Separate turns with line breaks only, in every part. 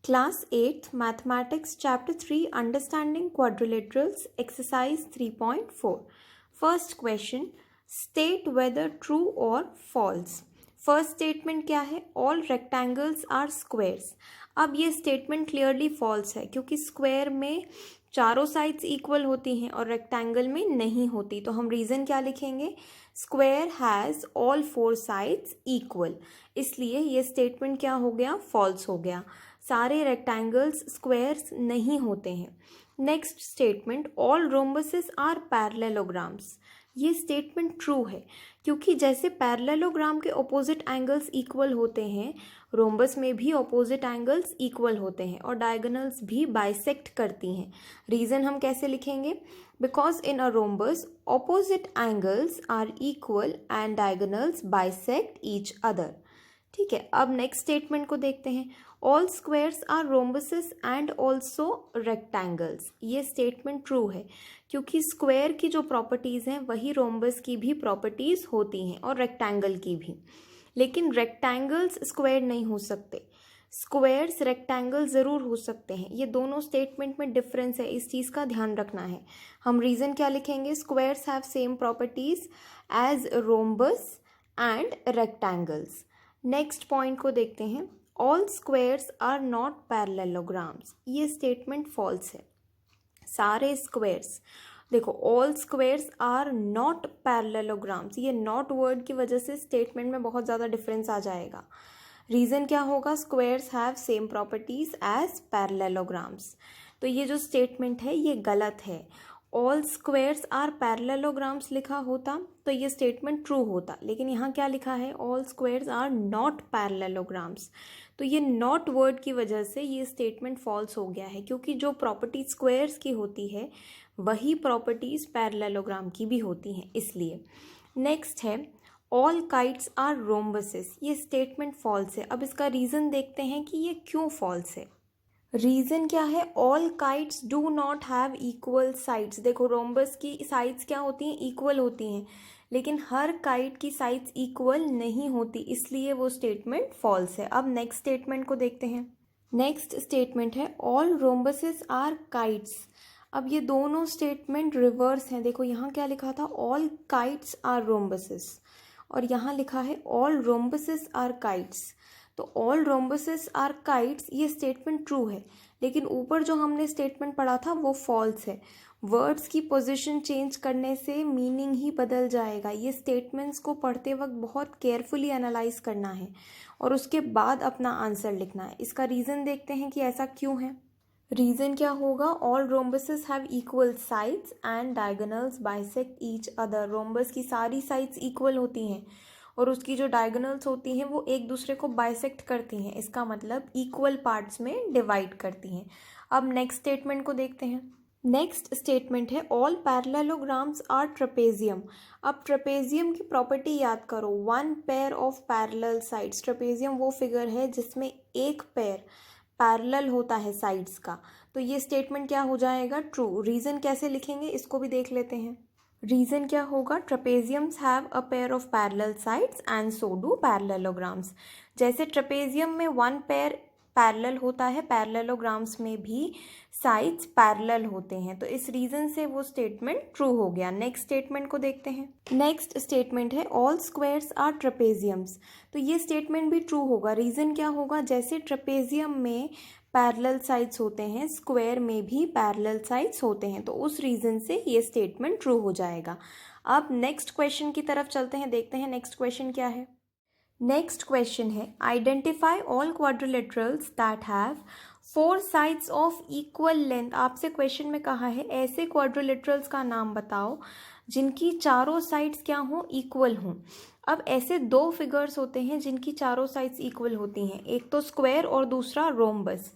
Class 8th Mathematics Chapter 3 Understanding Quadrilaterals Exercise 3.4. First question, state whether true or false. First statement क्या है? All rectangles are squares. अब ये statement clearly false है क्योंकि square में चारों साइड्स इक्वल होती हैं और रेक्टेंगल में नहीं होती. तो हम रीज़न क्या लिखेंगे? Square has all four sides equal. इसलिए ये स्टेटमेंट क्या हो गया? फॉल्स हो गया. सारे रेक्टेंगल्स स्क्वायर्स नहीं होते हैं. Next statement, all rhombuses are parallelograms. ये स्टेटमेंट ट्रू है क्योंकि जैसे पैरेललोग्राम के ऑपोजिट एंगल्स इक्वल होते हैं, रोम्बस में भी ऑपोजिट एंगल्स इक्वल होते हैं और डायगोनल्स भी बाइसेक्ट करती हैं. रीज़न हम कैसे लिखेंगे? Because in a rhombus opposite angles are equal and diagonals bisect each other. ठीक है, अब नेक्स्ट स्टेटमेंट को देखते हैं. All squares are rhombuses and also rectangles. ये स्टेटमेंट ट्रू है क्योंकि स्क्वायर की जो प्रॉपर्टीज़ हैं वही रोम्बस की भी प्रॉपर्टीज़ होती हैं और रेक्टेंगल की भी. लेकिन रेक्टेंगल्स स्क्वायर नहीं हो सकते, स्क्वायर्स रेक्टेंगल ज़रूर हो सकते हैं. ये दोनों स्टेटमेंट में डिफरेंस है, इस चीज़ का ध्यान रखना है. हम रीज़न क्या लिखेंगे? Squares have same properties as rhombus and rectangles. Next point को देखते हैं. All squares are not parallelograms. ये स्टेटमेंट फॉल्स है. सारे स्क्वायर्स, देखो, all squares are not parallelograms. ये नॉट वर्ड की वजह से स्टेटमेंट में बहुत ज़्यादा डिफरेंस आ जाएगा. रीज़न क्या होगा? Squares have same properties as parallelograms. तो ये जो स्टेटमेंट है ये गलत है. ऑल स्क्वायर्स आर पैरेललोग्राम्स लिखा होता तो ये स्टेटमेंट ट्रू होता, लेकिन यहाँ क्या लिखा है? All squares are not parallelograms. तो ये नॉट वर्ड की वजह से ये स्टेटमेंट फॉल्स हो गया है क्योंकि जो प्रॉपर्टी स्क्वायर्स की होती है वही प्रॉपर्टीज़ पैरेललोग्राम की भी होती हैं, इसलिए. नेक्स्ट है, ऑल काइट्स आर रोम्बसेस. ये स्टेटमेंट फॉल्स है. अब इसका रीज़न देखते हैं कि ये क्यों फॉल्स है. रीज़न क्या है? All kites do not have equal sides. देखो, रोम्बस की साइड्स क्या होती हैं? इक्वल होती हैं, लेकिन हर काइट की साइड्स इक्वल नहीं होती, इसलिए वो स्टेटमेंट फॉल्स है. अब नेक्स्ट स्टेटमेंट को देखते हैं. नेक्स्ट स्टेटमेंट है ऑल रोम्बसेस आर काइट्स. अब ये दोनों स्टेटमेंट रिवर्स हैं. देखो, यहाँ क्या लिखा था? ऑल काइट्स आर रोम्बसेस और यहाँ लिखा है ऑल रोम्बसेस आर काइट्स. तो ऑल रोम्बसेस आर काइट्स ये स्टेटमेंट ट्रू है, लेकिन ऊपर जो हमने स्टेटमेंट पढ़ा था वो फॉल्स है. वर्ड्स की पोजीशन चेंज करने से मीनिंग ही बदल जाएगा. ये स्टेटमेंट्स को पढ़ते वक्त बहुत केयरफुली एनालाइज करना है और उसके बाद अपना आंसर लिखना है. इसका रीज़न देखते हैं कि ऐसा क्यों है. रीज़न क्या होगा? All rhombuses have equal sides and diagonals bisect each other. Rhombus की सारी साइड्स इक्वल होती हैं और उसकी जो डायगोनल्स होती हैं वो एक दूसरे को बाइसेक्ट करती हैं. इसका मतलब इक्वल पार्ट्स में डिवाइड करती हैं. अब नेक्स्ट स्टेटमेंट को देखते हैं. नेक्स्ट स्टेटमेंट है ऑल पैरेललोग्राम्स आर ट्रेपेजियम. अब ट्रेपेजियम की प्रॉपर्टी याद करो, one pair of parallel sides. Trapezium वो फिगर है जिसमें एक पेयर पैरेलल होता है साइड्स का. तो ये स्टेटमेंट क्या हो जाएगा? ट्रू. रीज़न कैसे लिखेंगे इसको भी देख लेते हैं. रीज़न क्या होगा? Trapeziums have a pair of parallel sides and so do parallelograms. जैसे ट्रेपेजियम में वन पेयर पैरेलल होता है, पैरेललोग्राम्स में भी साइड्स पैरेलल होते हैं. तो इस रीज़न से वो स्टेटमेंट ट्रू हो गया. नेक्स्ट स्टेटमेंट को देखते हैं. नेक्स्ट स्टेटमेंट है ऑल स्क्वायर्स आर ट्रेपेजियम्स. तो ये स्टेटमेंट भी ट्रू होगा. रीज़न क्या होगा? जैसे ट्रेपेजियम में पैरेलल साइड्स होते हैं, स्क्वायर में भी पैरेलल साइड्स होते हैं, तो उस रीज़न से ये स्टेटमेंट ट्रू हो जाएगा. अब नेक्स्ट क्वेश्चन की तरफ चलते हैं, देखते हैं नेक्स्ट क्वेश्चन क्या है. नेक्स्ट क्वेश्चन है identify all quadrilaterals that have four sides of equal length. आपसे क्वेश्चन में कहा है ऐसे क्वाड्रिलेटरल्स का नाम बताओ जिनकी चारों साइड्स क्या हों? इक्वल हों. अब ऐसे दो फिगर्स होते हैं जिनकी चारों साइड्स इक्वल होती हैं, एक तो स्क्वायर और दूसरा rhombus.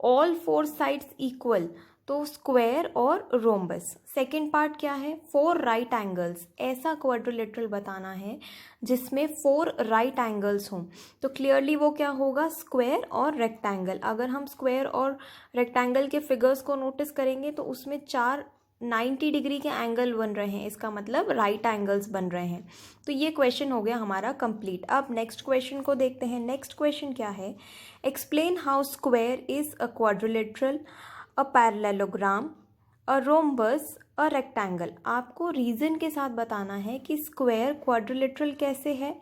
All four sides equal, तो स्क्वायर और रोम्बस. सेकेंड पार्ट क्या है? Four right angles. ऐसा क्वाड्रिलेटरल बताना है जिसमें फोर राइट एंगल्स हों. तो क्लियरली वो क्या होगा? स्क्वायर और रेक्टेंगल. अगर हम स्क्वायर और रेक्टेंगल के फिगर्स को नोटिस करेंगे तो उसमें चार 90 डिग्री के एंगल बन रहे हैं, इसका मतलब राइट एंगल्स बन रहे हैं। तो ये क्वेश्चन हो गया हमारा कंप्लीट। अब नेक्स्ट क्वेश्चन को देखते हैं। नेक्स्ट क्वेश्चन क्या है, explain how square is a quadrilateral, a parallelogram, a rhombus, a rectangle. आपको रीजन के साथ बताना है कि स्क्वायर क्वाड्रिलेटरल कैसे है,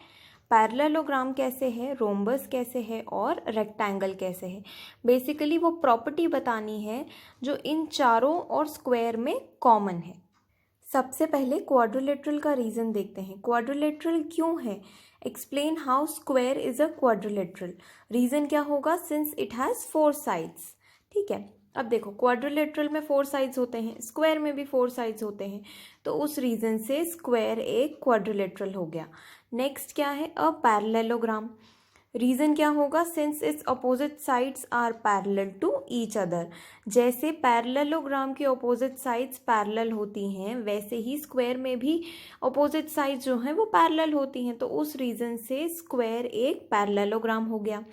पैरेललोग्राम कैसे है, रोम्बस कैसे है और रेक्टेंगल कैसे है। बेसिकली वो प्रॉपर्टी बतानी है जो इन चारों और स्क्वायर में कॉमन है। सबसे पहले क्वाड्रिलेटरल का रीज़न देखते हैं। क्वाड्रिलेटरल क्यों है, explain how square is a quadrilateral. Reason क्या होगा, सिंस इट हैज़ 4 साइड्स। ठीक है, अब देखो क्वाड्रिलेटरल में 4 साइड्स होते हैं, स्क्वायर में भी 4 साइड्स होते हैं, तो उस रीज़न से स्क्वायर एक क्वाड्रिलेटरल हो गया। नेक्स्ट क्या है, अ पैरेललोग्राम। रीज़न क्या होगा, since its opposite sides are parallel to each other. जैसे पैरेललोग्राम की अपोजिट साइड्स पैरेलल होती हैं, वैसे ही स्क्वायर में भी अपोजिट साइड्स जो हैं वो पैरेलल होती हैं, तो उस रीज़न से स्क्वायर एक पैरेललोग्राम हो गया।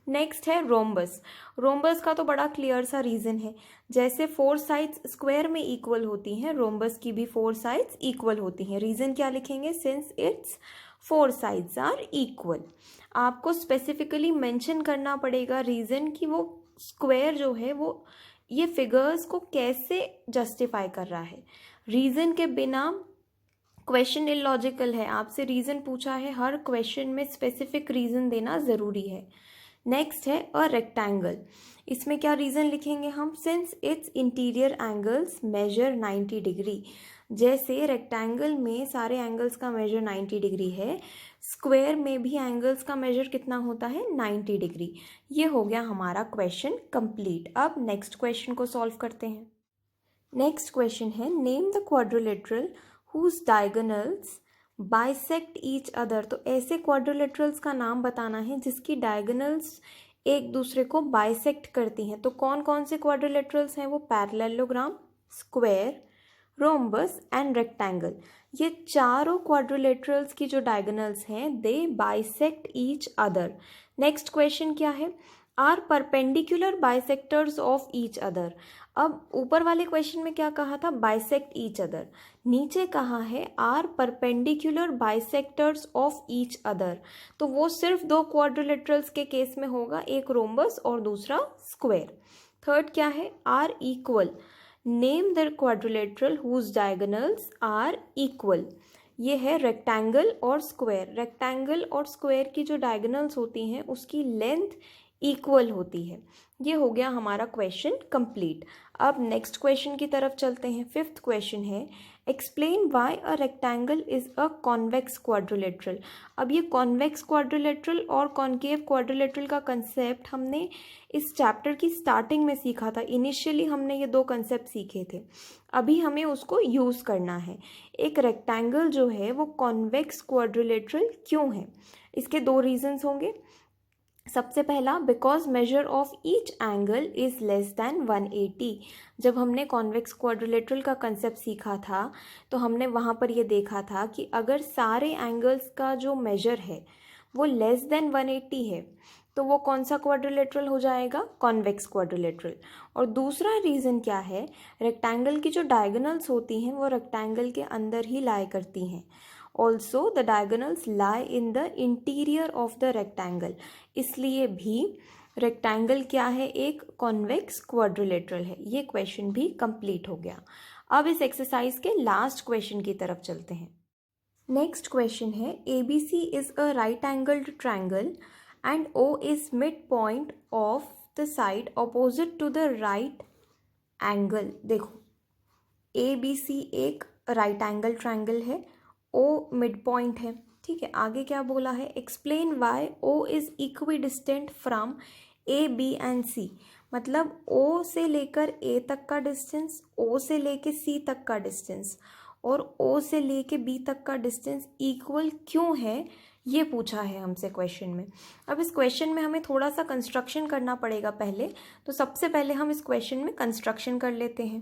नेक्स्ट है रोम्बस। रोम्बस का तो बड़ा क्लियर सा रीज़न है, जैसे 4 साइड्स स्क्वायर में इक्वल होती हैं, रोम्बस की भी 4 साइड्स इक्वल होती हैं। रीज़न क्या लिखेंगे, since its 4 sides are equal. आपको स्पेसिफिकली मेंशन करना पड़ेगा रीज़न कि वो स्क्वायर जो है वो ये फिगर्स को कैसे जस्टिफाई कर रहा है। रीज़न के बिना क्वेश्चन इलॉजिकल है। आपसे रीज़न पूछा है, हर क्वेश्चन में स्पेसिफिक रीज़न देना ज़रूरी है। नेक्स्ट है अ रेक्टेंगल। इसमें क्या रीज़न लिखेंगे हम, since its interior angles measure 90 degree. जैसे रेक्टेंगल में सारे एंगल्स का मेजर 90 डिग्री है, स्क्वायर में भी एंगल्स का मेजर कितना होता है, 90 डिग्री। ये हो गया हमारा क्वेश्चन कंप्लीट। अब नेक्स्ट क्वेश्चन को सॉल्व करते हैं। नेक्स्ट क्वेश्चन है, name the quadrilateral whose diagonals bisect each other. तो ऐसे क्वाड्रिलेटरल्स का नाम बताना है जिसकी डायगोनल्स एक दूसरे को बाइसेक्ट करती हैं। तो कौन कौन से क्वाड्रिलेटरल्स हैं वो, parallelogram, square, rhombus and rectangle. ये चारों क्वाड्रिलेटरल्स की जो डायगोनल्स हैं they bisect each other. Next question क्या है, are perpendicular bisectors of each other. अब ऊपर वाले क्वेश्चन में क्या कहा था, बाइसेक्ट ईच अदर, नीचे कहा है are perpendicular bisectors of each other. तो वो सिर्फ 2 क्वाड्रिलेटरल्स के केस में होगा, एक रोम्बस और दूसरा स्क्वायर। थर्ड क्या है, are equal, name the quadrilateral whose diagonals are equal. ये है रेक्टेंगल और स्क्वायर। रेक्टेंगल और स्क्वायर की जो डायगोनल्स होती हैं उसकी लेंथ इक्वल होती है। ये हो गया हमारा क्वेश्चन कंप्लीट। अब नेक्स्ट क्वेश्चन की तरफ चलते हैं। 5th क्वेश्चन है, explain why a rectangle is a convex quadrilateral. अब ये कॉन्वेक्स क्वाड्रिलेटरल और कॉन्केव क्वाड्रिलेटरल का कंसेप्ट हमने इस चैप्टर की स्टार्टिंग में सीखा था। इनिशियली हमने ये 2 कंसेप्ट सीखे थे, अभी हमें उसको यूज़ करना है। एक रेक्टेंगल जो है वो कॉन्वेक्स क्वाड्रिलेटरल क्यों है, इसके 2 रीजंस होंगे। सबसे पहला, because measure of each angle is less than 180। जब हमने कॉन्वेक्स क्वाड्रिलेटरल का कंसेप्ट सीखा था तो हमने वहाँ पर ये देखा था कि अगर सारे एंगल्स का जो मेजर है वो लेस देन 180 है तो वो कौन सा क्वाड्रिलेटरल हो जाएगा, कॉन्वेक्स क्वाड्रिलेटरल। और दूसरा रीज़न क्या है, रेक्टेंगल की जो डायगोनल्स होती हैं वो रेक्टेंगल के अंदर ही लाई करती हैं। Also the diagonals lie in the interior of the rectangle, इसलिए भी रेक्टेंगल क्या है, एक कॉन्वेक्स क्वाड्रिलेटरल है। ये क्वेश्चन भी कंप्लीट हो गया। अब इस एक्सरसाइज के लास्ट क्वेश्चन की तरफ चलते हैं। नेक्स्ट क्वेश्चन है, ABC is a right angled triangle and O is mid point of the side opposite to the right angle. देखो ABC एक राइट एंगल ट्रायंगल है, O मिड पॉइंट है, ठीक है। आगे क्या बोला है, explain why O is equidistant from A, B and C। मतलब O से लेकर A तक का डिस्टेंस, O से लेके C तक का डिस्टेंस और O से लेके B तक का डिस्टेंस इक्वल क्यों है, ये पूछा है हमसे क्वेश्चन में। अब इस क्वेश्चन में हमें थोड़ा सा कंस्ट्रक्शन करना पड़ेगा पहले, तो सबसे पहले हम इस क्वेश्चन में कंस्ट्रक्शन कर लेते हैं।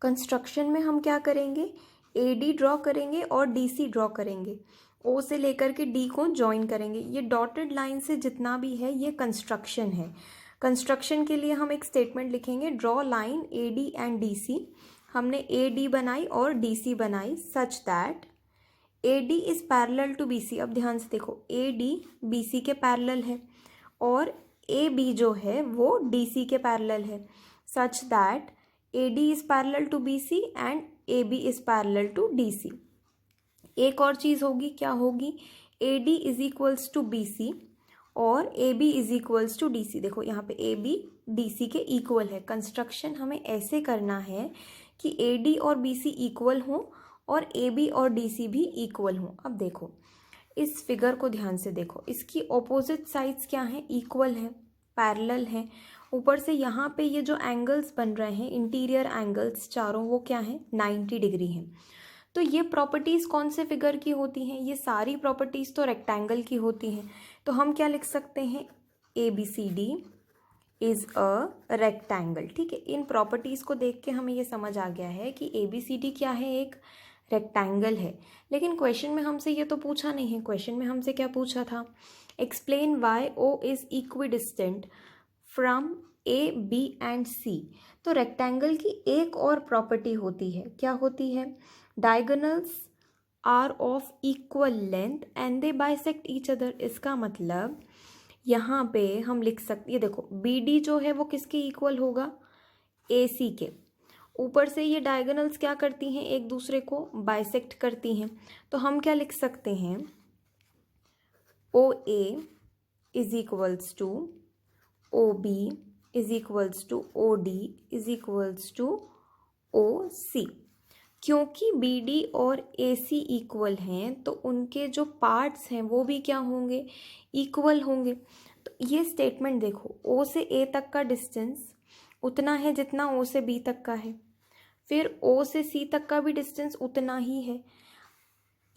कंस्ट्रक्शन में हम क्या करेंगे, AD ड्रॉ करेंगे और DC ड्रॉ करेंगे, O से लेकर के D को ज्वाइन करेंगे। ये डॉटेड लाइन से जितना भी है ये कंस्ट्रक्शन है। कंस्ट्रक्शन के लिए हम एक स्टेटमेंट लिखेंगे, draw line AD and DC हमने ए डी बनाई और डी सी बनाई such that A D is parallel to B C. अब ध्यान से देखो, ए डी बी सी के पैरेलल है और ए बी जो है वो डी सी के पैरेलल है, such that A D is parallel to B C and A B is parallel to D C. एक और चीज़ होगी, क्या होगी, A D is equals to B C और A B is equals to D C. देखो यहाँ पे ए बी डी सी के इक्वल है। कंस्ट्रक्शन हमें ऐसे करना है कि ए डी और बी सी इक्वल हों और ए बी और डी सी भी इक्वल हों। अब देखो इस फिगर को ध्यान से देखो, इसकी ऑपोजिट साइड्स क्या हैं, इक्वल हैं, पैरेलल हैं। ऊपर से यहाँ पे ये जो एंगल्स बन रहे हैं, इंटीरियर एंगल्स चारों, वो क्या हैं, 90 डिग्री हैं। तो ये प्रॉपर्टीज़ कौन से फिगर की होती हैं, ये सारी प्रॉपर्टीज़ तो रेक्टेंगल की होती हैं। तो हम क्या लिख सकते हैं, A B C D is a rectangle. ठीक है, इन प्रॉपर्टीज़ को देख के हमें ये समझ आ गया है कि ए बी सी डी क्या है, एक रेक्टेंगल है। लेकिन क्वेश्चन में हमसे ये तो पूछा नहीं है। क्वेश्चन में हमसे क्या पूछा था, explain why O is equidistant from A B and C. तो रेक्टेंगल की एक और प्रॉपर्टी होती है, क्या होती है, diagonals are of equal length and they bisect each other. इसका मतलब यहाँ पे हम लिख सकते, ये देखो बी डी जो है वो किसके इक्वल होगा, ए सी के। ऊपर से ये डायगोनल्स क्या करती हैं, एक दूसरे को बाइसेक्ट करती हैं। तो हम क्या लिख सकते हैं, O A is equals to O B is equals to O D is equals to O C. क्योंकि बी डी और ए सी इक्वल हैं तो उनके जो पार्ट्स हैं वो भी क्या होंगे, इक्वल होंगे। तो ये स्टेटमेंट देखो, ओ से ए तक का डिस्टेंस उतना है जितना ओ से बी तक का है, फिर ओ से सी तक का भी डिस्टेंस उतना ही है।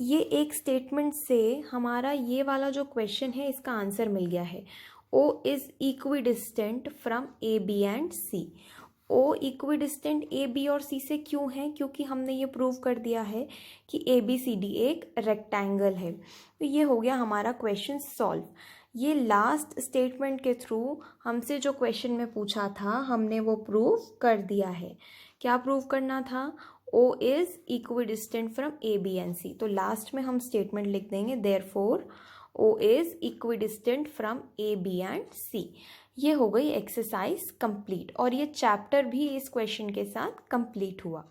ये एक स्टेटमेंट से हमारा ये वाला जो क्वेश्चन है इसका आंसर मिल गया है। O is equidistant from A B and C. O equidistant A B और सी से क्यों है, क्योंकि हमने ये प्रूव कर दिया है कि ए बी सी डी एक रेक्टेंगल है। तो ये हो गया हमारा क्वेश्चन सॉल्व। ये लास्ट स्टेटमेंट के थ्रू हमसे जो क्वेश्चन में पूछा था हमने वो प्रूव कर दिया है। क्या प्रूव करना था, O is equidistant from A B and C. तो लास्ट में हम स्टेटमेंट लिख देंगे therefore O is equidistant from A B and C. ये हो गई एक्सरसाइज कंप्लीट और ये चैप्टर भी इस क्वेश्चन के साथ कंप्लीट हुआ।